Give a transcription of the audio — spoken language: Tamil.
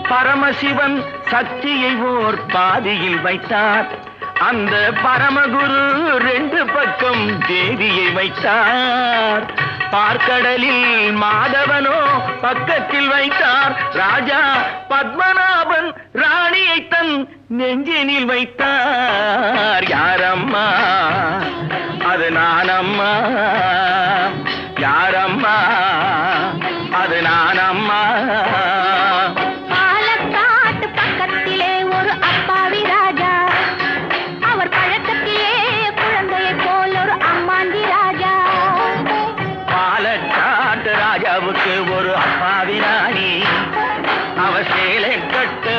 பரமசிவன் சக்தியை ஓர் பாதியில் வைத்தார். அந்த பரமகுரு ரெண்டு பக்கம் தேவியை வைத்தார். பார்க்கடலில் மாதவனோ பக்கத்தில் வைத்தார். ராஜா பத்மநாபன் ராணியை தன் நெஞ்சினில் வைத்தார். யாரம்மா அது நானம்மா, யாரம்மா அது நானம்மா. பாலக்காட்டு பக்கத்திலே ஒரு அப்பாவி ராஜா, அவர் பழக்கத்திலே குழந்தையை போல் ஒரு அம்மாண்டி ராஜா. பாலக்காட்டு ராஜாவுக்கு ஒரு அப்பாவி ராணி, அவர் சேலை கட்டு